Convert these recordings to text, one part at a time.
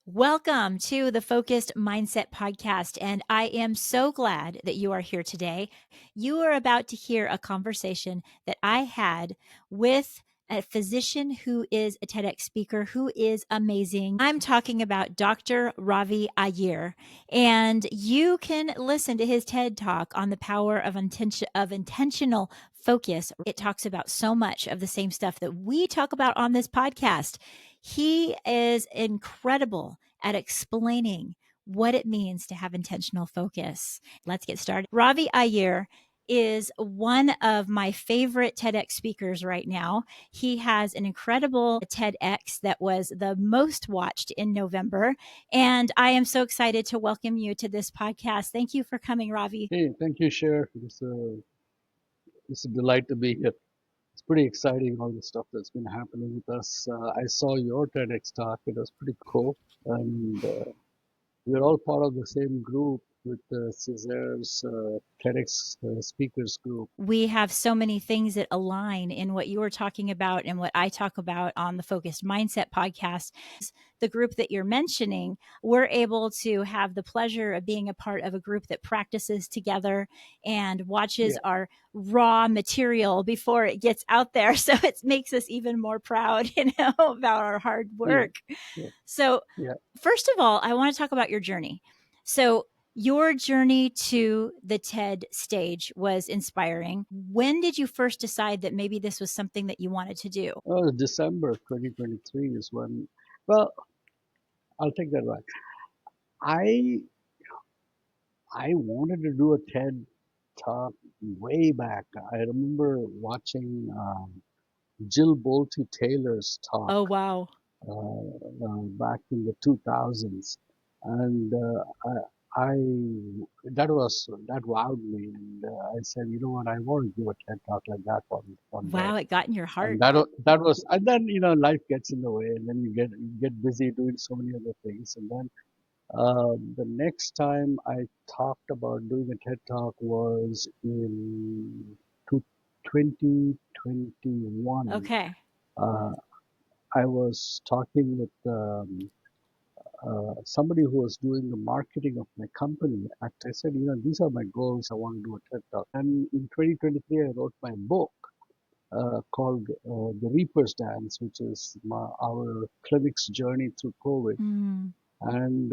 Welcome to the Focused Mindset Podcast, and I am so glad that you are here today. You are about to hear a conversation that I had with a physician who is a TEDx speaker who is amazing. I'm talking about Dr. Ravi Iyer, and you can listen to his TED Talk on the power of intentional focus. It talks about so much of the same stuff that we talk about on this podcast. He is incredible at explaining what it means to have intentional focus. Let's get started. Ravi Iyer is one of my favorite TEDx speakers right now. He has an incredible TEDx that was the most watched in November. And I am so excited to welcome you to this podcast. Thank you for coming, Ravi. Hey, thank you, Cher. It's a delight to be here. It's pretty exciting, all the stuff that's been happening with us. I saw your TEDx talk. It was pretty cool. And we're all part of the same group with Cesar's TEDx speakers group. We have so many things that align in what you were talking about and what I talk about on the Focused Mindset podcast. The group that you're mentioning, we're able to have the pleasure of being a part of a group that practices together and watches Yeah, our raw material before it gets out there. So it makes us even more proud, about our hard yeah, work. yeah, So, yeah. first of all, I want to talk about your journey. So, your journey to the TED stage was inspiring. When did you first decide that maybe this was something that you wanted to do? December 2023 is when, well, I'll take that back. I I wanted to do a TED talk way back. I remember watching Jill Bolte Taylor's talk Oh, wow. back in the 2000s, and I that wowed me, and I said, you know what, I want to do a TED talk like that one day, Wow, it got in your and heart. that was, and then life gets in the way, and then you get busy doing so many other things, and then the next time I talked about doing a TED talk was in 2021. Okay. Uh, I was talking with somebody who was doing the marketing of my company. And I said, these are my goals. I want to do a TED Talk. And in 2023, I wrote my book called The Reaper's Dance, which is our clinic's journey through COVID. Mm, And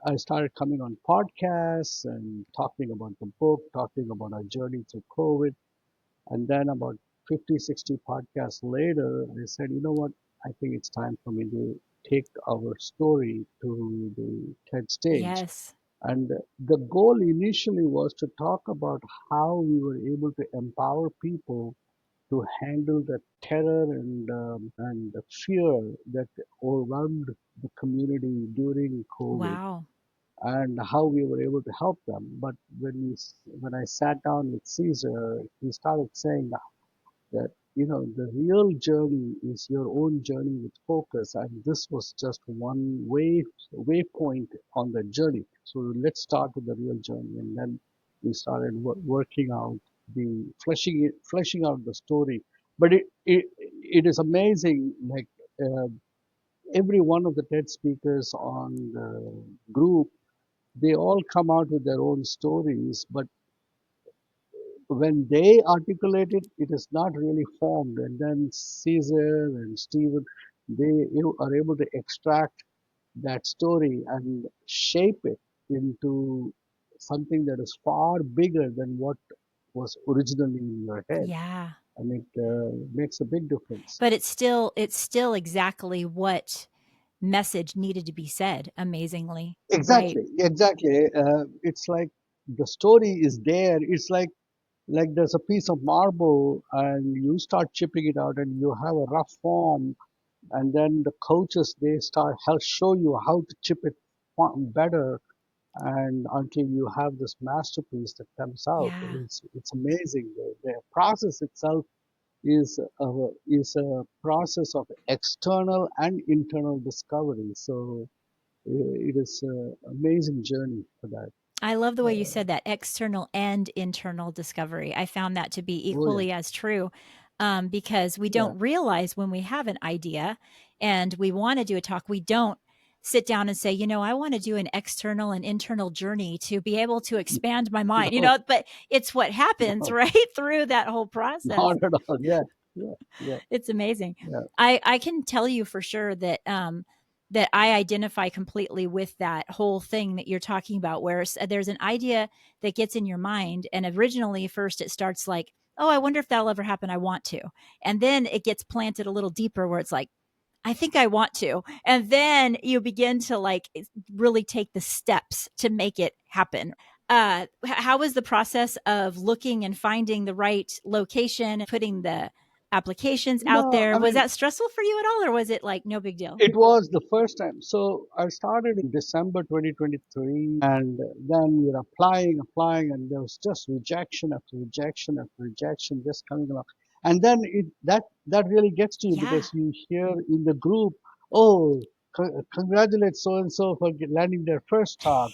I started coming on podcasts and talking about the book, talking about our journey through COVID. And then about 50, 60 podcasts later, I said, you know what? I think it's time for me to take our story to the TED stage. yes. And the goal initially was to talk about how we were able to empower people to handle the terror and the fear that overwhelmed the community during COVID, Wow. and how we were able to help them. But when I sat down with Caesar, he started saying that the real journey is your own journey with focus, and this was just one waypoint on the journey. So let's start with the real journey, and then we started working out the fleshing out the story. But it is amazing, like uh, every one of the TED speakers on the group, they all come out with their own stories, but when they articulate it, it is not really formed. And then Caesar and Stephen, they are able to extract that story and shape it into something that is far bigger than what was originally in your head. Yeah. And it makes a big difference. But it's still exactly what message needed to be said, amazingly. Right. Exactly, exactly. It's like the story is there. It's like there's a piece of marble and you start chipping it out and you have a rough form, and then the coaches, they start help show you how to chip it better, and until you have this masterpiece that comes out. Yeah. It's amazing. The process itself is a process of external and internal discovery. So it is an amazing journey for that. I love the way you uh, said that, external and internal discovery. I found that to be oh yeah, equally as true, because we yeah, don't realize when we have an idea and we want to do a talk, we don't sit down and say, I want to do an external and internal journey to be able to expand my mind, No, but it's what happens no, right through that whole process. not at all. Yeah, yeah, yeah, It's amazing. yeah. I can tell you for sure that that I identify completely with that whole thing that you're talking about, where there's an idea that gets in your mind, and originally first it starts like, oh, I wonder if that'll ever happen. I want to, and then it gets planted a little deeper, where it's like, I think I want to, and then you begin to like really take the steps to make it happen. How was the process of looking and finding the right location, putting the applications out No, there? I Was mean, that stressful for you at all, or was it like no big deal? it was the first time. So I started in December 2023, and then we were applying, and there was just rejection after rejection after rejection just coming along. And then that really gets to you Yeah. because you hear in the group, oh, congratulate so and so for landing their first talk,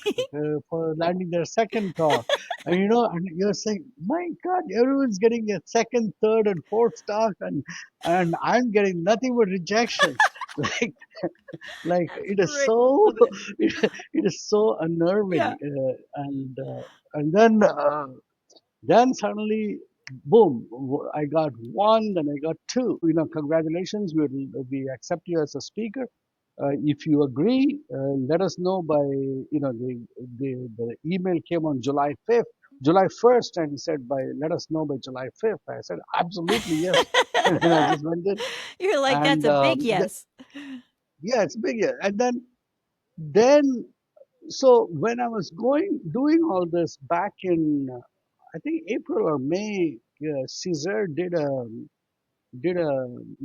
for landing their second talk. And and you're saying, my God, everyone's getting a second, third, and fourth talk, and I'm getting nothing but rejections. Like, That's it is great. so Love it. it is so unnerving, Yeah. and then suddenly, boom, I got one, then I got two. Congratulations, we accept you as a speaker. If you agree, let us know by, the email came on July 1st, and he said, let us know by July 5th. I said, absolutely, yes. And then I just went in, You're like, that's and a big yes. yeah, it's big. Yeah. And then, so when I was doing all this back in, I think April or May, Caesar did one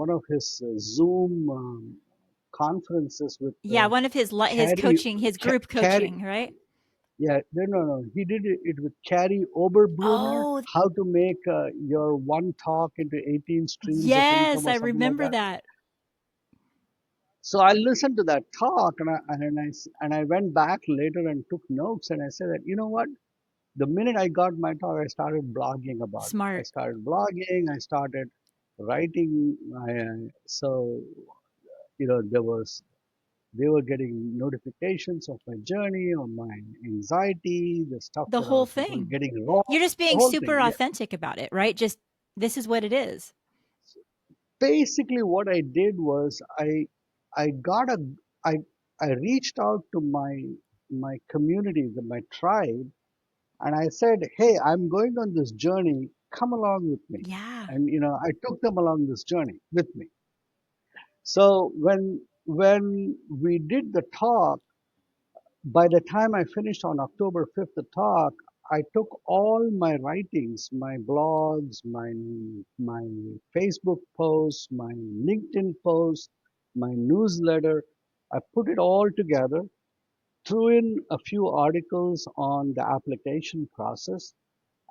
of his Zoom conferences with Yeah, one of his Carrie, coaching, his group Carrie, coaching, right? yeah, no, he did it with Carrie Oberbrunner, Oh, how to make your one talk into 18 streams of income yes, or I something like remember that. that. So I listened to that talk, and I went back later and took notes, and I said that, you know what? The minute I got my talk, I started blogging about it. I Smart. started blogging. I started writing. So they were getting notifications of my journey, of my anxiety, the stuff The that I whole was thing. getting wrong, You're just the being whole thing. super Yeah. authentic about it, right? Just this is what it is. Basically, what I did was I got a I I reached out to my community, my tribe, and I said, "Hey, I'm going on this journey. Come along with me." Yeah. And I took them along this journey with me. So when we did the talk, by the time I finished on October 5th the talk, I took all my writings, my blogs, my Facebook posts, my LinkedIn posts, my newsletter. I put it all together, threw in a few articles on the application process,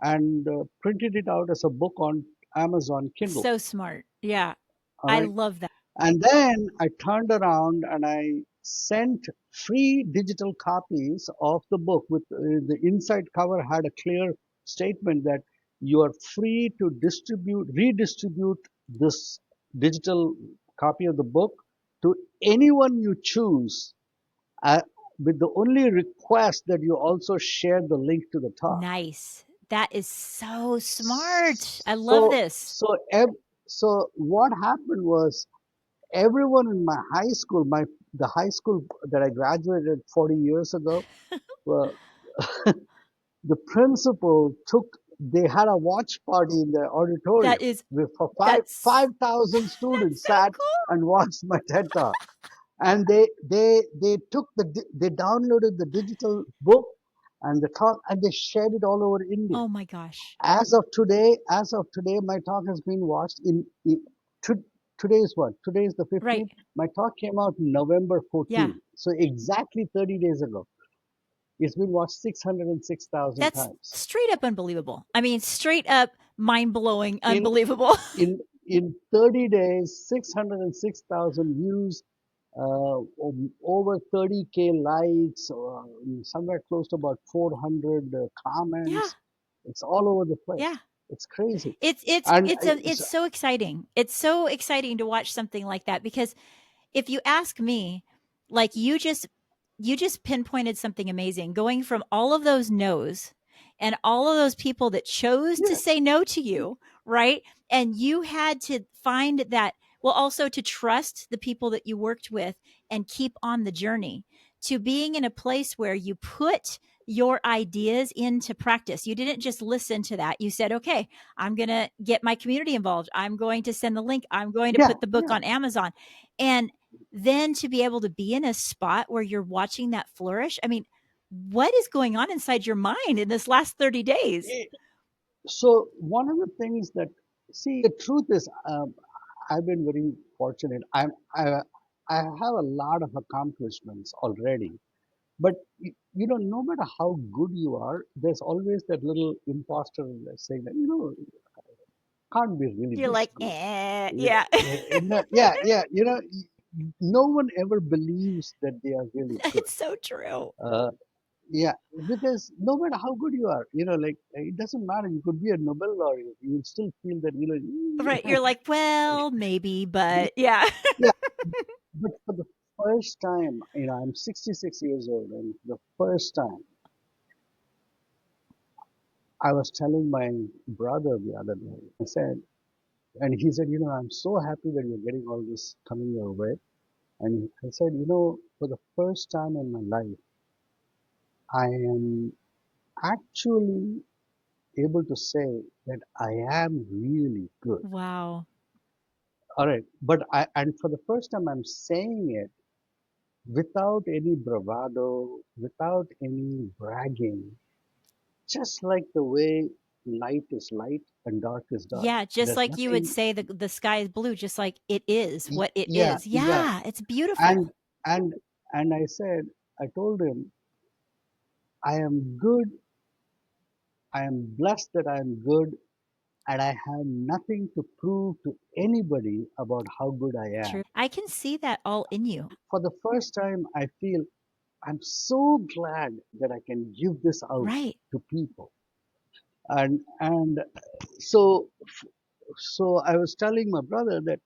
and printed it out as a book on Amazon Kindle. So smart. Yeah. All I right. love that. And then I turned around and I sent free digital copies of the book with the inside cover had a clear statement that you are free to redistribute this digital copy of the book to anyone you choose, uh, with the only request that you also share the link to the talk. Nice. That is so smart. I love So, this. so, so what happened was everyone in my high school, the high school that I graduated 40 years ago, well, the principal they had a watch party in the That auditorium is with for that's 5,000 that's students so sat cool. and watched my TED talk. And they they downloaded the digital book and the talk, and they shared it all over India. Oh my gosh. As of today, my talk has been watched to, today is what? Today is the Right. 15th. My talk came out November Yeah. 14th. So exactly 30 days ago. It's been watched 606,000 That's times. straight up unbelievable. I mean, straight up mind-blowing In unbelievable. in in 30 days, 606,000 views, over 30K likes, somewhere close to about 400 Yeah. comments. It's all over the Yeah. place. It's crazy. It's it's And it's a it's so exciting. It's so exciting to watch something like that because if you ask me, like you just pinpointed something amazing, going from all of those no's and all of those people that chose to Yeah, say no to you, right? And you had to find that, well, also to trust the people that you worked with and keep on the journey to being in a place where you put your ideas into practice. You didn't just listen to that. You said, okay, I'm going to get my community involved. I'm going to send the link. I'm going to yeah, put the book yeah. on Amazon. And then to be able to be in a spot where you're watching that flourish. I mean, what is going on inside your mind in this last 30 days? Eh, So one of the things that, see, the truth is, I've been very fortunate. I have a lot of accomplishments already. But no matter how good you are, there's always that little imposter saying that, can't be really You're this like, good. Yeah, yeah. yeah, yeah. No one ever believes that they are really good. It's so true. Uh, yeah, because no matter how good you are, like it doesn't matter. You could be a Nobel laureate. You will still feel that, Right. You're like, well, maybe, but yeah. yeah. But for the first time, I'm 66 years old, and the first time I was telling my brother the other day, I said, and he said, I'm so happy that you're getting all this coming your way. And I said, for the first time in my life, I am actually able to say that I am really good. Wow. All right. And for the first time, I'm saying it without any bravado, without any bragging, just like the way light is light and dark is dark. Yeah, just There's like you would nothing, say the sky is blue, just like it is what it yeah, is. yeah. Yeah, it's And, beautiful. and, and I told him, I am good. I am blessed that I am good, and I have nothing to prove to anybody about how good I am. True. I can see that all in you. For the first time, I feel I'm so glad that I can give this out Right. to people. And so I was telling my brother that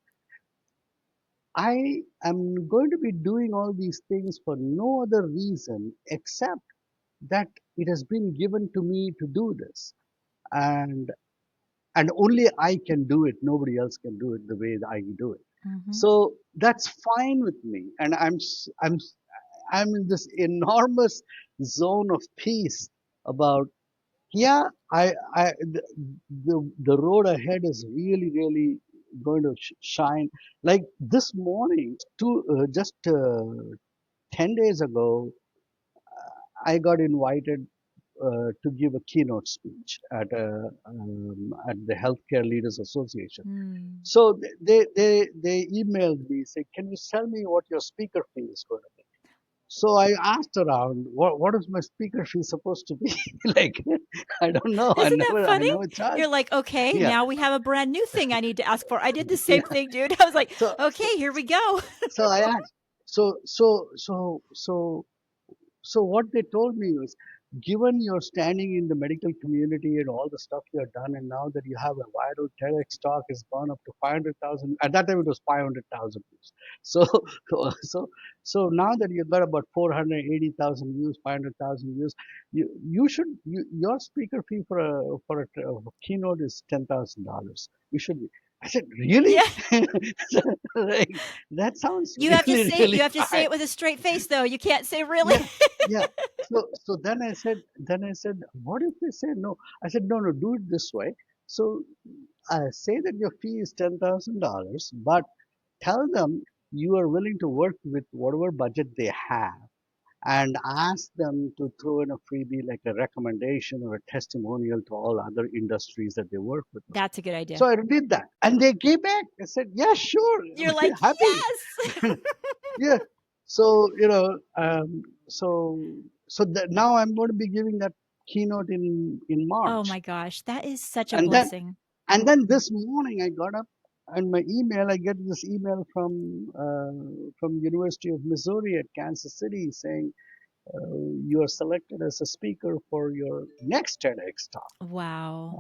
I am going to be doing all these things for no other reason except that it has been given to me to do this. And and only I can do it. Nobody else can do it the way that I do it. Mhm. So that's fine with me, and I'm in this enormous zone of peace about, yeah, the road ahead is really really going to shine. Like this morning, just 10 days ago, I got invited to give a keynote speech at the Healthcare Leaders Association. Mm. So they emailed me, say, can you tell me what your speaker fee is going to be? So I asked around, what is my speaker fee supposed to be? Like, I don't know. Isn't that I funny? never charged. You're like, "Okay, Yeah, now we have a brand new thing I need to ask for." I did the yeah. same thing, dude. I was like, So so "Okay, here we go." so I asked. So what they told me was, given your standing in the medical community and all the stuff you have done, and now that you have a viral TEDx talk has gone up to 500,000. At that time, it was 500,000 views. So, so, so now that you've got about 480,000 views, 500,000 views, your speaker fee for a keynote is $10,000. You should be. I said, really? Yeah. Like, that sounds You really have to say high. it with a straight face, though. You can't say really. Yeah, yeah. So then I said, what if they say no? I said, no, no, do it this way. So say that your fee is $10,000, but tell them you are willing to work with whatever budget they have, and ask them to throw in a freebie like a recommendation or a testimonial to all other industries that they work with. That's a good So idea. I did that, and they came back. I said, yeah, sure, You're like, happy. "Yes." Yeah. So, now I'm going to be giving that keynote in Oh March. my gosh, that is such a And then, blessing. this morning I got up, and my email, I get this email from University of Missouri at Kansas City saying, you are selected as a speaker for your next TEDx talk. Wow.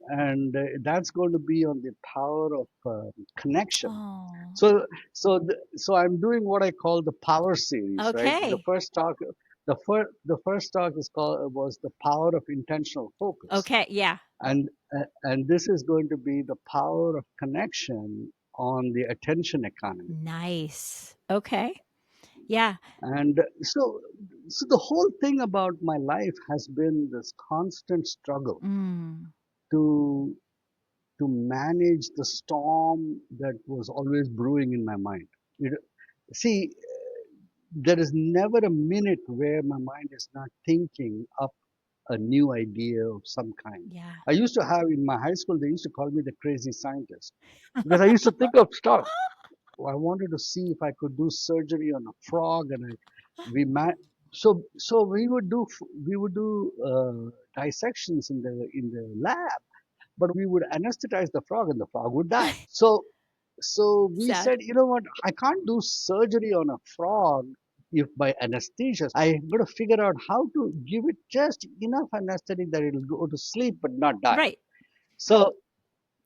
And that's going to be on the power of connection. Oh. So I'm doing what I call the power series, right? The Okay. first talk, the first talk is called was the power of intentional focus, Okay. Yeah. and this is going to be the power of connection on the attention economy. Nice. Okay. Yeah. And so the whole thing about my life has been this constant struggle Mm. to to manage the storm that was always brewing in my mind. It, see, there is never a minute where my mind is not thinking up a new idea of some kind. Yeah. I used to have in my high school, they used to call me the crazy scientist because I used to think of stuff. I wanted to see if I could do surgery on a frog, and we ma- so we would do dissections in the lab, but we would anesthetize the frog, and the frog would die. So we Sad. said, you know what? I can't do surgery on a frog if by anesthesia. I'm going to figure out how to give it just enough anesthetic that it'll go to sleep but not die. Right. So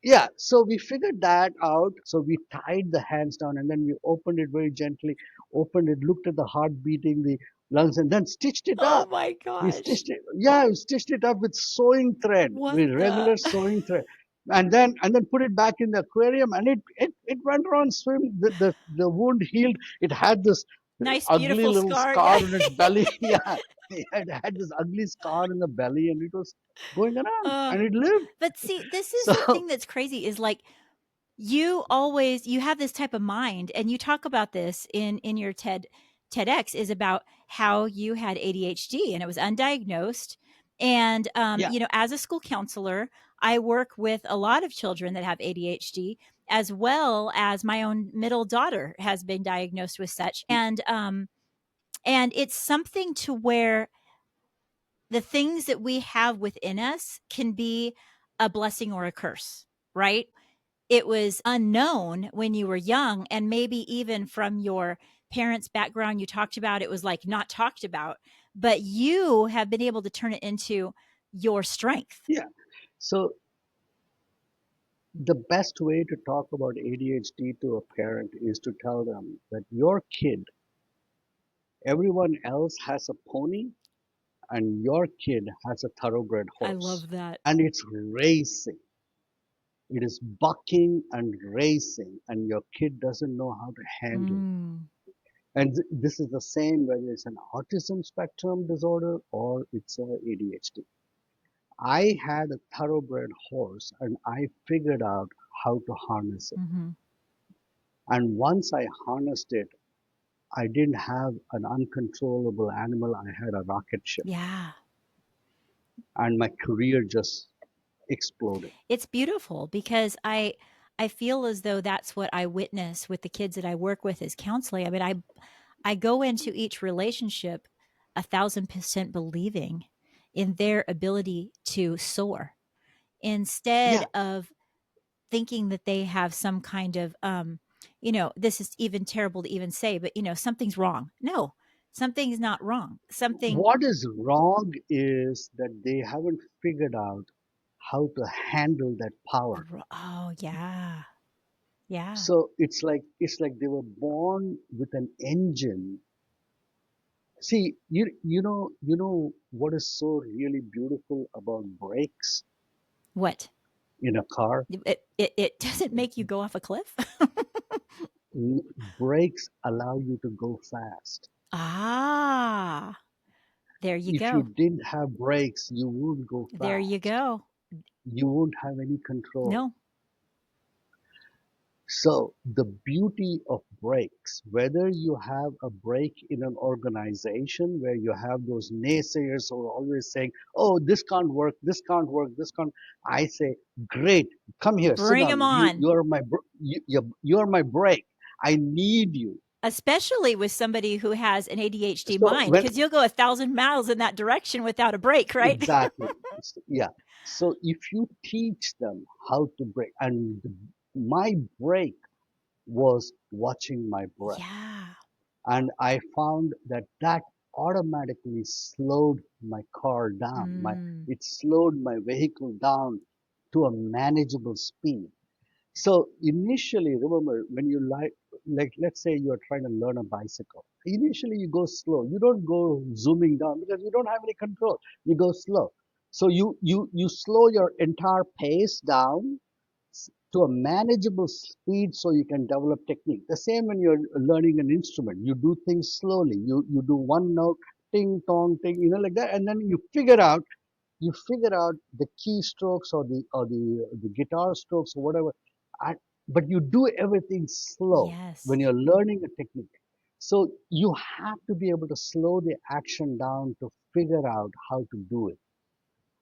yeah, so we figured that out. So we tied the hands down and then we opened it very gently, opened it, looked at the heart beating, the lungs, and then stitched it Oh up. my We gosh. stitched it, yeah, we stitched it up with sewing thread, What with the? regular sewing thread. And then put it back in the aquarium and it went around swim. The wound healed. It had this Nice, ugly beautiful little scar. Yeah. scar on its belly. Yeah, it had this ugly scar in the belly and it was going around uh, and it lived. but see, this is the So thing that's crazy is like you have this type of mind and you talk about this in your TEDx is about how you had ADHD and it was undiagnosed. And yeah. you know, as a school counselor, I work with a lot of children that have ADHD, as well as my own middle daughter has been diagnosed with such. And it's something to where the things that we have within us can be a blessing or a curse, right? It was unknown when you were young, and maybe even from your parents' background, you talked about it was like not talked about, but you have been able to turn it into your strength. Yeah. So the best way to talk about ADHD to a parent is to tell them that your kid, everyone else has a pony and your kid has a thoroughbred I horse love that. and it's racing. It is bucking and racing and your kid doesn't know how to handle it. Mm, And this is the same whether it's an autism spectrum disorder or it's a ADHD. I had a thoroughbred horse and I figured out how to harness it. mhm. And once I harnessed it, I didn't have an uncontrollable animal, I had a rocket ship. Yeah. And my career just exploded. It's beautiful because I feel as though that's what I witness with the kids that I work with as counseling. I mean, I go into each relationship 1,000% believing in their ability to soar instead Yeah, of thinking that they have some kind of, you know, this is even terrible to even say, but, you know, something's wrong. No, something's not wrong. Something, what is wrong is that they haven't figured out how to handle that power. oh, yeah. Yeah. So it's like they were born with an engine. See, you know what is so really beautiful about brakes What? in a car? It doesn't make you go off a cliff? Brakes allow you to go fast. Ah, there you If you go. didn't have brakes, you wouldn't go There you fast. go. You won't have any control. No, So the beauty of breaks, whether you have a break in an organization where you have those naysayers who are always saying, "Oh, this can't work, this can't work, this can't," I say, "Great, come here, sit bring them down. You on, you are my you are my break. I need you." especially with somebody who has an ADHD So mind, when because you'll go 1,000 miles in that direction without a break, right? exactly, yeah. So if you teach them how to break, and my break was watching my breath. Yeah. And I found that automatically slowed my car down. Mm. It slowed my vehicle down to a manageable speed. So initially, remember when you like let's say you are trying to learn a bicycle. Initially, you go slow. You don't go zooming down because you don't have any control. You go slow. So you slow your entire pace down to a manageable speed so you can develop technique. The same when you're learning an instrument. You do things slowly. You do one note, ting tong ting, like that, and then you figure out the key strokes or the guitar strokes or whatever, and, but you do everything slow when Yes. you're learning a technique. So you have to be able to slow the action down to figure out how to do it.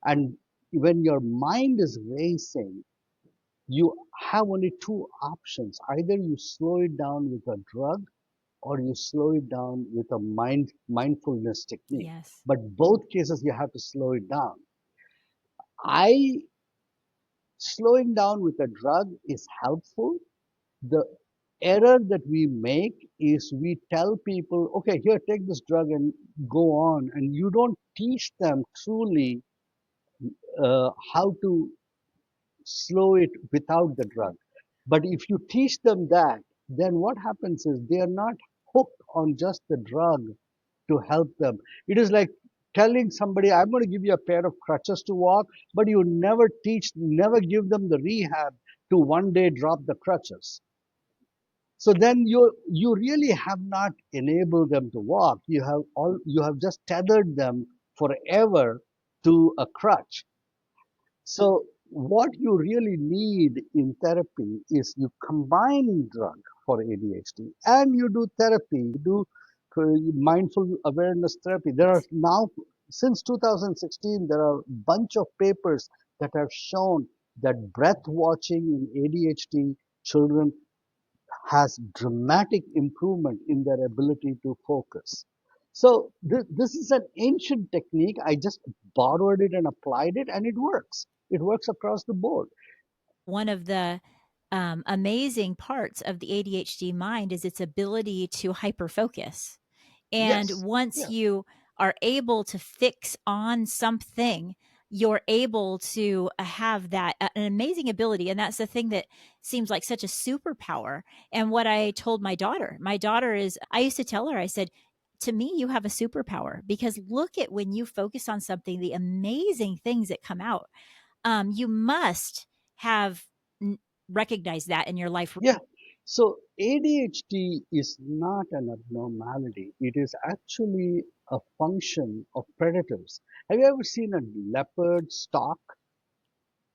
And when your mind is racing, you have only two options. Either you slow it down with a drug or you slow it down with a mindfulness technique. Yes. But both cases you have to slow it down. I Slowing down with a drug is helpful. The error that we make is we tell people, okay, here, take this drug and go on. And you don't teach them truly how to slow it without the drug. But if you teach them that, then what happens is they are not hooked on just the drug to help them. It is like telling somebody, I'm going to give you a pair of crutches to walk, but you never give them the rehab to one day drop the crutches. So then you really have not enabled them to walk. You have just tethered them forever to a crutch. So what you really need in therapy is you combine drug for ADHD and you do therapy, you do mindful awareness therapy. There are now, since 2016, there are a bunch of papers that have shown that breath watching in ADHD children has dramatic improvement in their ability to focus. So this is an ancient technique. I just borrowed it and applied it, and it works. It works across the board. One of the amazing parts of the ADHD mind is its ability to hyper focus. And Yes, once yes, you are able to fix on something, you're able to have that an amazing ability. And that's the thing that seems like such a superpower. And what I told my daughter is, I used to tell her, I said, to me, you have a superpower because look at when you focus on something, the amazing things that come out. You must have recognized that in your life. yeah. So ADHD is not an abnormality. It is actually a function of predators. Have you ever seen a leopard stalk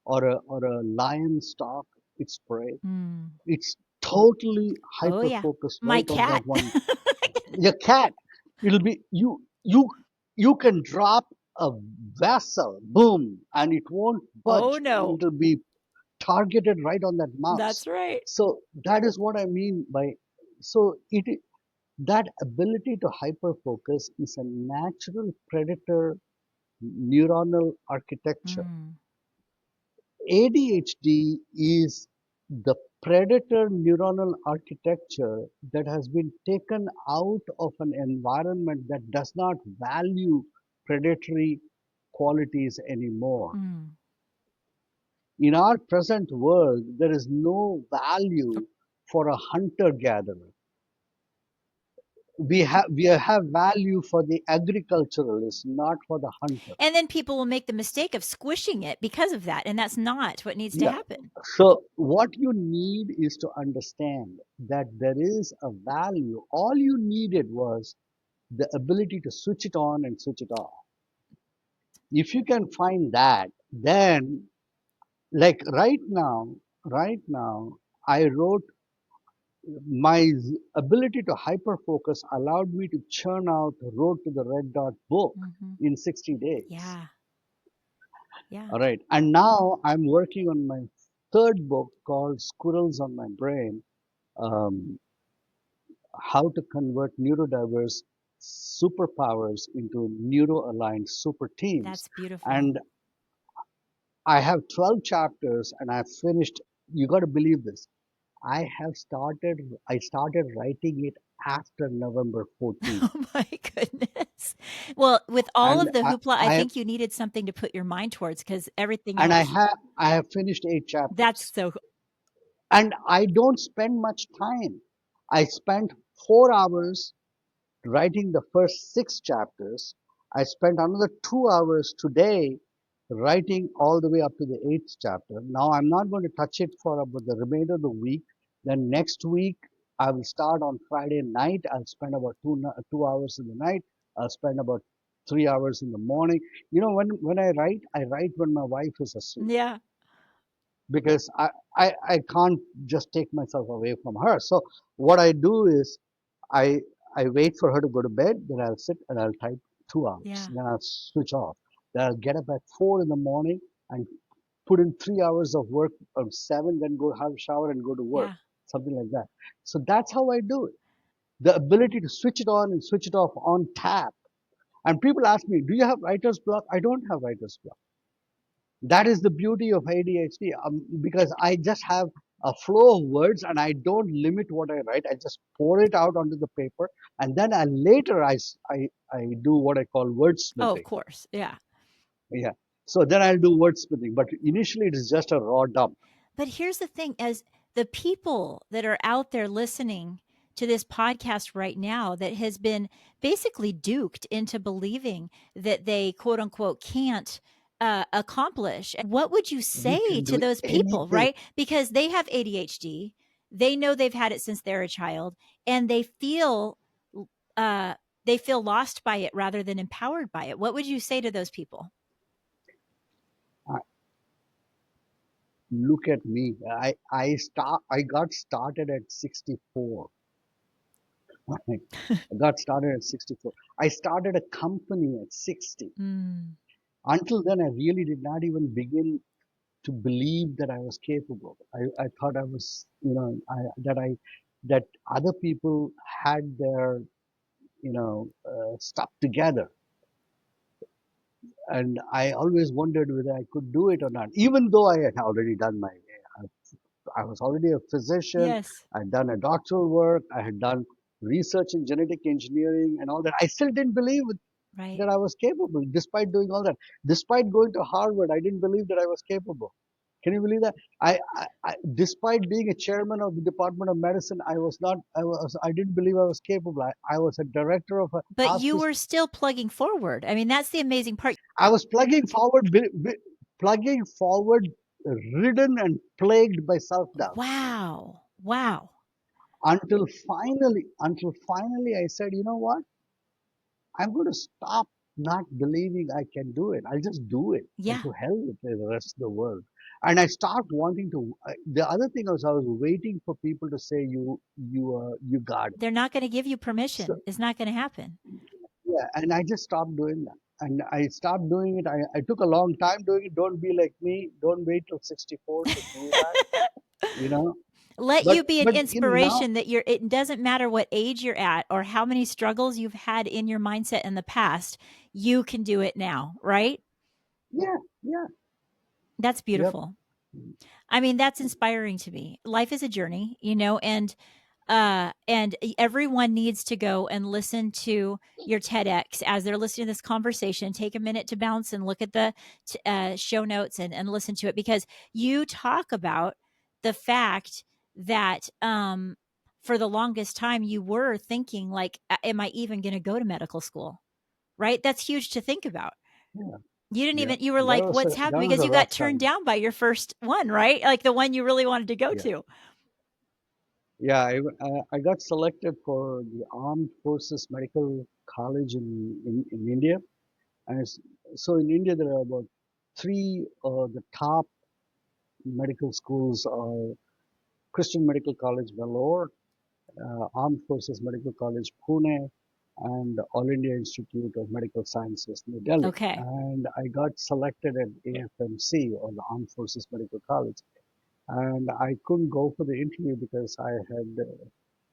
or a lion stalk its prey? Mm. It's totally Oh, hyper yeah. focused My right on that cat. one. Your cat, it'll be you can drop a vessel, boom, and it won't Oh, budge, and no. it'll be targeted right on that mouse. That's right. So that is what I mean by, so that ability to hyper focus is a natural predator neuronal architecture. Mm. ADHD is the predator neuronal architecture that has been taken out of an environment that does not value predatory qualities anymore. Mm. In our present world, there is no value for a hunter gatherer. We have value for the agriculturalist, not for the hunter. And then people will make the mistake of squishing it because of that, and that's not what needs to Yeah. happen. So what you need is to understand that there is a value. All you needed was the ability to switch it on and switch it off. If you can find that, then like right now, I wrote my ability to hyper focus allowed me to churn out Road to the Red Dot book Mhm. in 60 days. Yeah. Yeah. All right. And now I'm working on my third book called Squirrels on My Brain. Um, how to convert neurodiverse superpowers into neuro-aligned super teams. That's beautiful. And I have 12 chapters and I've finished. You got to believe this. I started writing it after November 14th. Oh my goodness. Well, with all and of the hoopla, I I think you needed something to put your mind towards because everything and else I have finished 8 chapters. that's so And I don't spend much time. I spent 4 hours writing the first 6 chapters. I spent another 2 hours today writing all the way up to the eighth chapter. Now I'm not going to touch it for about the remainder of the week. Then next week I will start on Friday night. I'll spend about 2 hours in the night. I'll spend about 3 hours in the morning. You know, when I write when my wife is asleep yeah, because I can't just take myself away from her. So what I do is I I wait for her to go to bed, then I'll sit and I'll type 2 hours. yeah, Then I'll switch off. Then I'll get up at 4 in the morning and put in 3 hours of work of seven, then go have a shower and go to work. yeah, Something like that. So that's how I do it. The ability to switch it on and switch it off on tap. And people ask me, do you have writer's block? I don't have writer's block. That is the beauty of ADHD, because I just have a flow of words and I don't limit what I write. I just pour it out onto the paper, and then later I do what I call oh, of wordsmithing. course, yeah. Yeah. So then I'll do wordsmithing, but initially it is just a raw dump. But here's the thing, as the people that are out there listening to this podcast right now that has been basically duped into believing that they quote unquote can't accomplish. What would you You say can to do those people, anything. right? Because they have ADHD, they know they've had it since they're a child, and uh, they feel lost by it rather than empowered by it. What would you say to those people? Uh, Look at me. I got started at 64. I got started at 64. I started a company at 60. Mm, Until then, I really did not even begin to believe that I was capable. I thought I was, that other people had their, stuff together. And I always wondered whether I could do it or not, even though I had already done I was already a physician. yes, I'd done a doctoral work. I had done research in genetic engineering and all that. I still didn't believe right. that I was capable, despite doing all that. Despite going to Harvard, I didn't believe that I was capable. Can you believe that? Despite being a chairman of the Department of Medicine, I didn't believe I was capable. I was a director of a But you hospice. were still plugging forward. I mean, that's the amazing part. I was plugging forward, ridden and plagued by self-doubt Wow. Wow. until finally I said, you know what? I'm going to stop not believing I can do it. I'll just do it, and Yeah. to hell with the rest of the world. And I stopped wanting to. The other thing was I was waiting for people to say you got it. They're not going to give you So permission. It's not going to happen. yeah, and I just stopped doing that. And I stopped doing it. I took a long time doing it. Don't be like me. Don't wait till 64 to do that. You know. Let But you be an but now, inspiration that it doesn't matter what age you're at or how many struggles you've had in your mindset in the past, you can do it now, right? yeah, yeah, That's yep, beautiful. I mean, that's inspiring to me. Life is a journey, and everyone needs to go and listen to your TEDx as they're listening to this conversation. Take a minute to bounce and look at the show notes and listen to it because you talk about the fact that for the longest time you were thinking like, am I even going to go to medical school? Right? That's huge to think about. yeah, You didn't yeah. even, you were like, what's That happening? was Because a you got rough turned time. down by your first one, right? Like the one you really wanted to go Yeah. to. Yeah, I got selected for the Armed Forces Medical College in India. And so in India, there are about three the top medical schools are Christian Medical College, Vellore, Armed Forces Medical College, Pune, and All India Institute of Medical Sciences, New Delhi. Okay. And I got selected at AFMC, or the Armed Forces Medical College. And I couldn't go for the interview because I had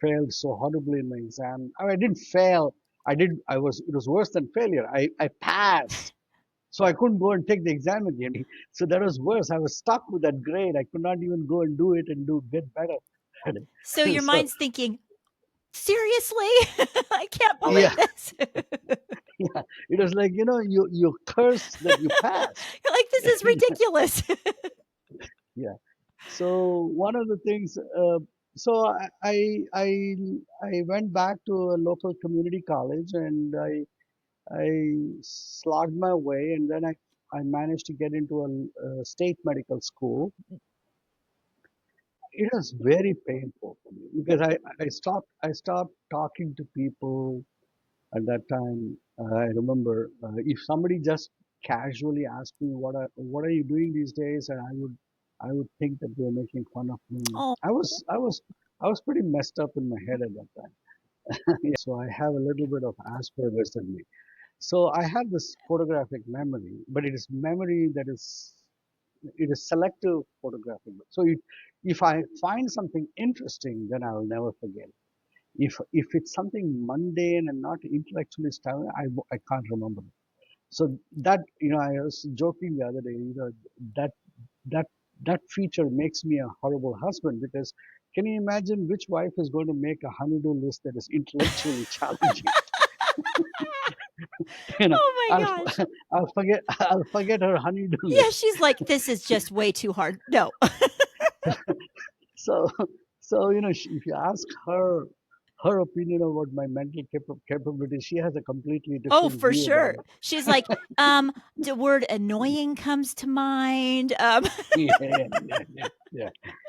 failed so horribly in my exam. I mean, I didn't fail. It was worse than failure. I passed. So I couldn't go and take the exam again. So that was worse. I was stuck with that grade. I could not even go and do it and get better. So your So mind's thinking, seriously? I can't yeah, believe this. It was like, you curse that you passed. You're like, this is ridiculous. Yeah. So one of the things, so I went back to a local community college, and I slogged my way, and then I managed to get into a state medical school. It was very painful for me because I stopped talking to people at that time. I remember if somebody just casually asked me what are you doing these days, and I would think that they were making fun of me. Oh, I was pretty messed up in my head at that time. Yeah, so I have a little bit of Asperger's in me. So I have this photographic memory, but it is selective photographic. So if I find something interesting, then I'll never forget. If it's something mundane and not intellectually stimulating, I can't remember it. So that, I was joking the other day, that that that feature makes me a horrible husband, because can you imagine which wife is going to make a honeydew list that is intellectually challenging? You know, oh my I'll gosh. I'll forget her honeydew Yeah, list. she's like, this is just way too hard. No. So, if you ask her opinion about my mental capability, she has a completely Oh, different for view about sure. She's like, the word annoying comes to mind. it. Yeah, yeah, yeah, yeah,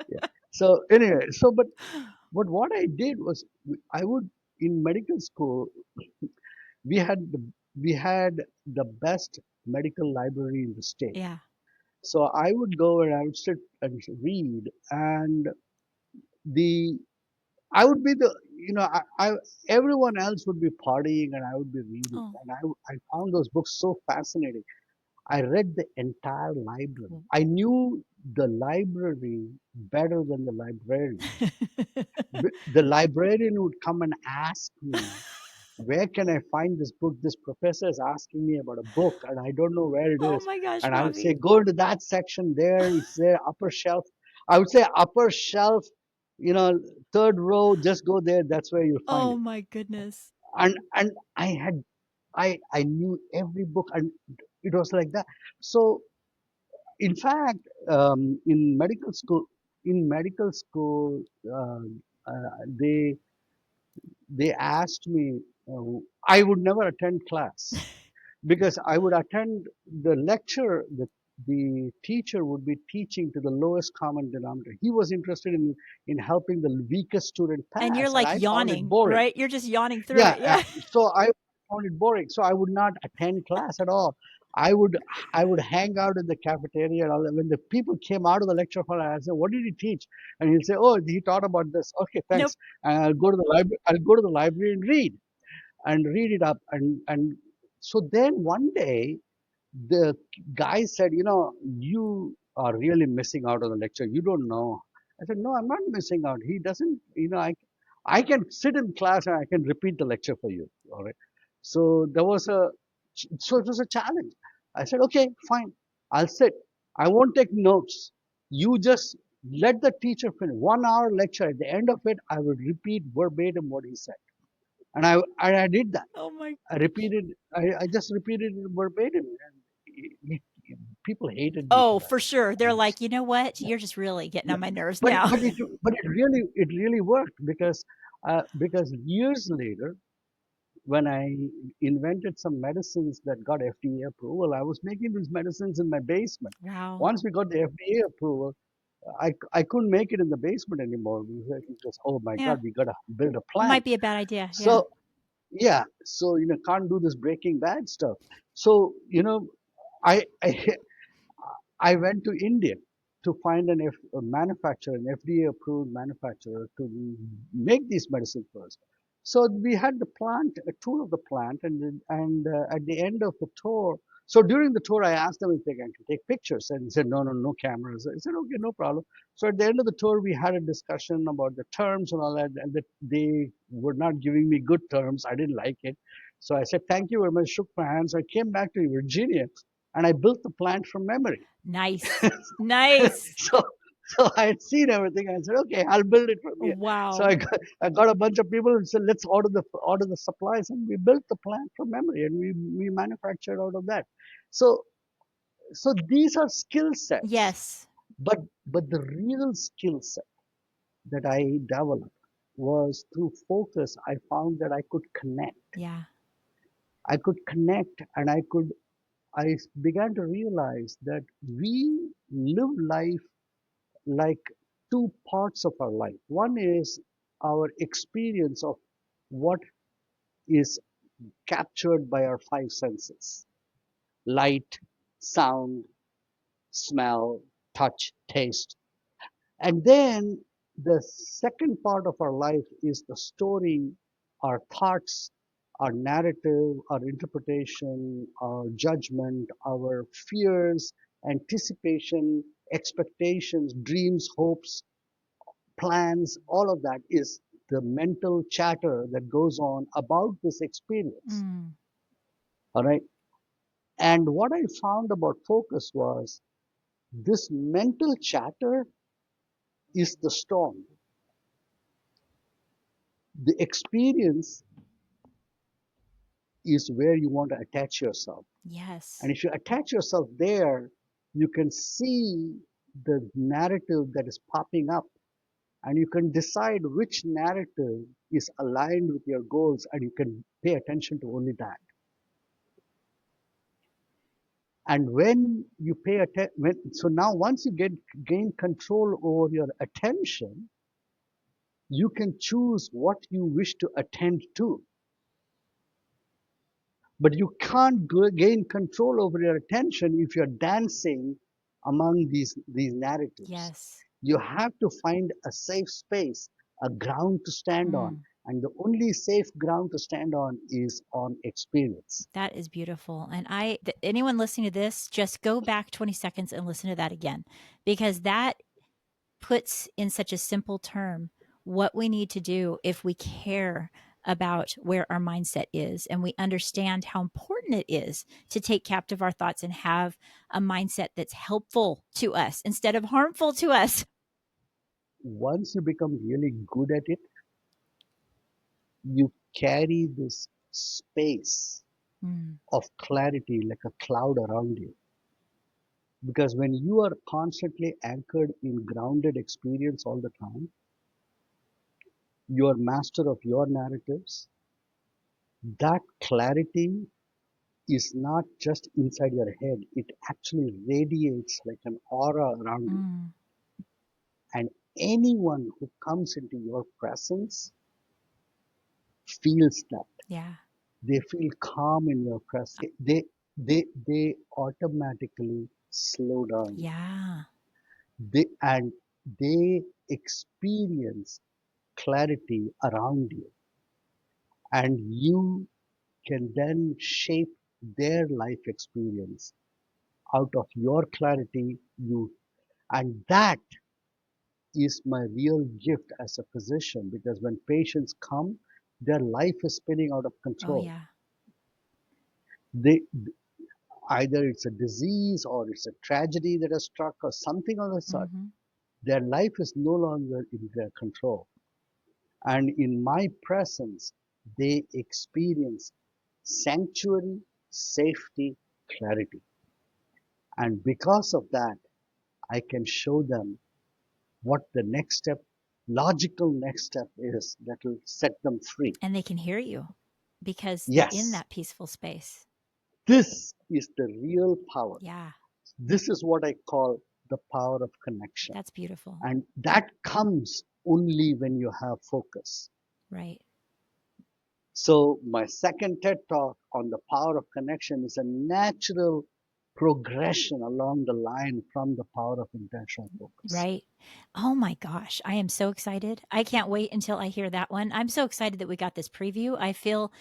yeah. So anyway, but what I did was, I would in medical school we had the we had the best medical library in the state. Yeah. So I would go and I would sit and read, and the I would be everyone else would be partying and I would be reading. Oh. And I found those books so fascinating. I read the entire library. Mm. I knew the library better than the librarian. The librarian would come and ask me, where can I find this book? This professor is asking me about a book and I don't know where it Oh is. my gosh, And I would say, Ravi. go into that section there. It's there, upper shelf. I would say upper shelf, you know, third row, just go there. That's where you'll find Oh it. my goodness. And I knew every book, and it was like that. So in fact, in medical school, uh, they asked me, I would never attend class because I would attend the lecture. The teacher would be teaching to the lowest common denominator. He was interested in helping the weakest student And you're pass, and like I found it yawning, boring. right? You're just yawning through Yeah, it. Yeah. so I found it boring. So I would not attend class at all. I would I would hang out in the cafeteria and all that. When the people came out of the lecture hall, I said, "What did he teach?" And he'll say, "Oh, he taught about this." Okay, Nope. thanks. And I'll go to the library. I'll go to the library and read it up. And so then one day the guy said, you are really missing out on the lecture. You don't know. I said, no, I'm not missing out. He doesn't, I can sit in class and I can repeat the lecture for you. All right. So so it was a challenge. I said, okay, fine. I'll sit. I won't take notes. You just let the teacher finish 1 hour lecture. At the end of it, I will repeat verbatim what he said. And I did that. Oh my I just repeated it verbatim. And it, people hated me for Oh, that. for sure. They're And like, "You know what? You're just really getting yeah, on my nerves but now." but it really worked because years later, when I invented some medicines that got FDA approval, I was making these medicines in my basement. Wow. Once we got the FDA approval, I couldn't make it in the basement anymore. It was, oh my Yeah. God, we got to build a Might plant. be a bad idea. Yeah. So yeah, so can't do this Breaking Bad stuff. So I I went to India to find a manufacturer, an FDA approved manufacturer to make these medicines for us. So we had the plant, a tour of the plant, and at the end of the tour, so during the tour, I asked them if they can take pictures, and they said no, no, no cameras. I said okay, no problem. So at the end of the tour, we had a discussion about the terms and all that, and that they were not giving me good terms. I didn't like it, so I said thank you very much, shook my hands. I came back to Virginia, and I built the plant from memory. Nice. Nice. so So I had seen everything. I said, okay, I'll build it from here. So Wow. I got a bunch of people and said, let's order the supplies, and we built the plant from memory, and we manufactured out of that. So so these are skill sets, Yes. but the real skill set that I developed was through focus. I found that I could connect. Yeah. I could connect, and I began to realize that we live life like two parts of our life. One is our experience of what is captured by our five senses: light, sound, smell, touch, taste. And then the second part of our life is the story, our thoughts, our narrative, our interpretation, our judgment, our fears, anticipation, expectations, dreams, hopes, plans. All of that is the mental chatter that goes on about this experience. Mm. All right. And what I found about focus was this mental chatter is the storm. The experience is where you want to attach yourself. And Yes. if you attach yourself there, you can see the narrative that is popping up, and you can decide which narrative is aligned with your goals, and you can pay attention to only that. And when you pay attention, so now once you gain control over your attention, you can choose what you wish to attend to. But you can't gain control over your attention if you're dancing among these narratives. Yes. You have to find a safe space, a ground to stand on. Mm. And the only safe ground to stand on is on experience. That is beautiful. And anyone listening to this, just go back 20 seconds and listen to that again, because that puts in such a simple term what we need to do if we care about where our mindset is and we understand how important it is to take captive our thoughts and have a mindset that's helpful to us instead of harmful to us. Once you become really good at it, you carry this space Mm. of clarity like a cloud around you. Because when you are constantly anchored in grounded experience all the time, you are master of your narratives. That clarity is not just inside your head, it actually radiates like an aura around you. Mm. And anyone who comes into your presence feels that. Yeah. They feel calm in your presence. They automatically slow down. Yeah. And they experience clarity around you. And you can then shape their life experience out of your clarity. And that is my real gift as a physician, because when patients come, their life is spinning out of Oh, control. yeah. They either it's a disease or it's a tragedy that has struck or something of the sort. Hmm. Their life is no longer in their control. And in my presence, they experience sanctuary, safety, clarity. And because of that, I can show them what the next step, logical next step is that will set them free. And they can hear you because they're in Yes, that peaceful space. this is the real power. Yeah. This is what I call the power of connection. That's beautiful. And that comes only when you have focus. Right. So my second TED talk on the power of connection is a natural progression along the line from the power of intentional focus. Right. Oh my gosh, I am so excited. I can't wait until I hear that one. I'm so excited that we got this preview. I feel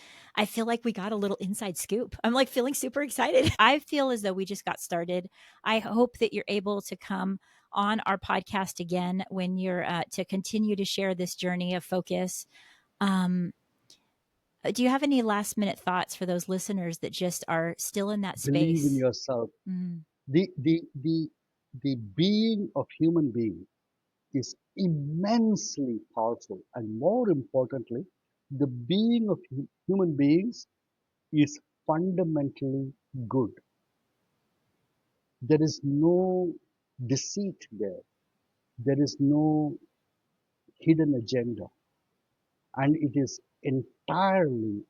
like we got a little inside scoop. I'm like feeling super excited. I feel as though we just got started. I hope that you're able to come on our podcast again when you're to continue to share this journey of focus. Um, do you have any last minute thoughts for those listeners that just are still in that Believe in space? yourself. Mm. The being of human being. is immensely powerful. And more importantly, the being of human beings is fundamentally good. There is no deceit there. There is no hidden agenda. And it is entirely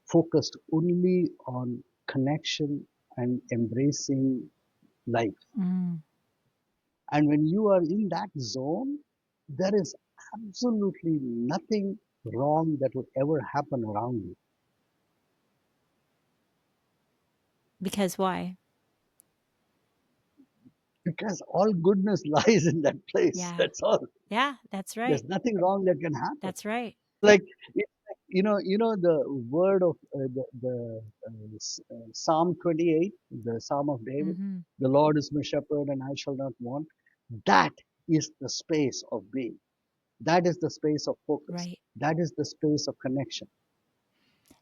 focused only on connection and embracing life. Mm. And when you are in that zone, there is absolutely nothing wrong that would ever happen around you. Because why? Because all goodness lies in that place. Yeah. That's all. Yeah, that's right. There's nothing wrong that can happen. That's right. Like, the word of Psalm 28, the Psalm of David. Mm-hmm. The Lord is my shepherd, and I shall not want. That is the space of being. That is the space of focus. Right. That is the space of connection.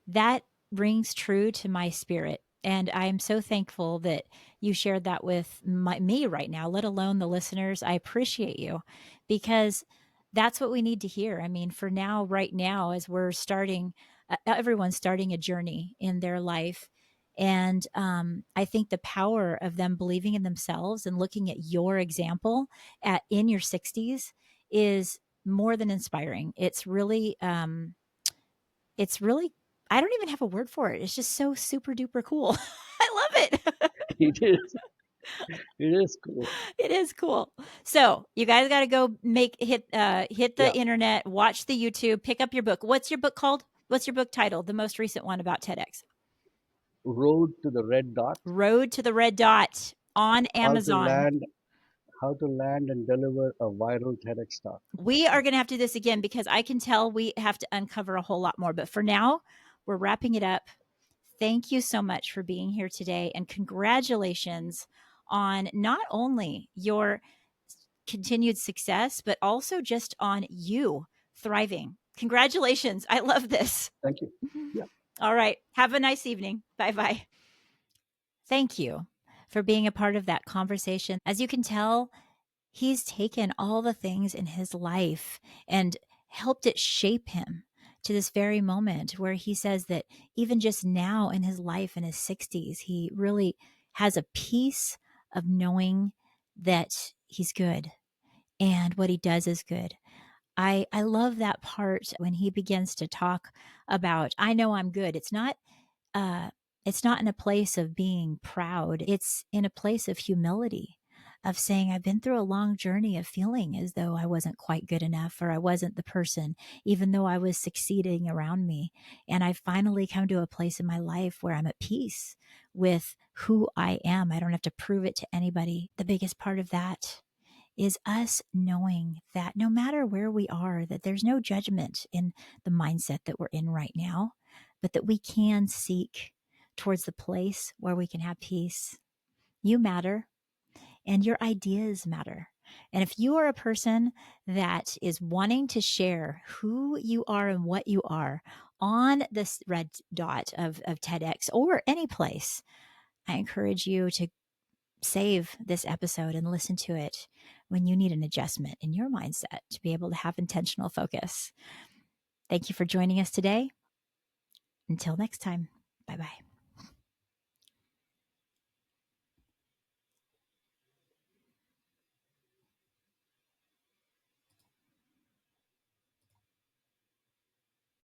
That rings true to my spirit. And I'm so thankful that you shared that with me right now, let alone the listeners. I appreciate you because that's what we need to hear. I mean, for now, right now, as we're starting, everyone's starting a journey in their life. And I think the power of them believing in themselves and looking at your example in your 60s is more than inspiring. It's really, I don't even have a word for it. It's just so super duper cool. I love it. It is. It is cool. It is cool. So you guys got to go hit the Yeah. internet, watch the YouTube, pick up your book. What's your book called? What's your book title? The most recent one about TEDx. Road to the red dot. Road to the Red Dot on How to Amazon. land. How to land and deliver a viral TEDx talk. We are going to have to do this again because I can tell we have to uncover a whole lot more. But for now, we're wrapping it up. Thank you so much for being here today. And congratulations on not only your continued success, but also just on you thriving. Congratulations. I love this. Thank you. Yeah. All right. Have a nice evening. Bye bye. Thank you for being a part of that conversation. As you can tell, he's taken all the things in his life and helped it shape him to this very moment where he says that even just now in his life in his 60s, he really has a peace of knowing that he's good and what he does is good. I love that part when he begins to talk about, I know I'm good. Uh, it's not in a place of being proud. It's in a place of humility, of saying, I've been through a long journey of feeling as though I wasn't quite good enough or I wasn't the person, even though I was succeeding around me. And I finally come to a place in my life where I'm at peace with who I am. I don't have to prove it to anybody. The biggest part of that is us knowing that no matter where we are, that there's no judgment in the mindset that we're in right now, but that we can seek towards the place where we can have peace. You matter and your ideas matter. And if you are a person that is wanting to share who you are and what you are on this red dot of TEDx or any place, I encourage you to save this episode and listen to it when you need an adjustment in your mindset to be able to have intentional focus. Thank you for joining us today. Until next time, bye bye.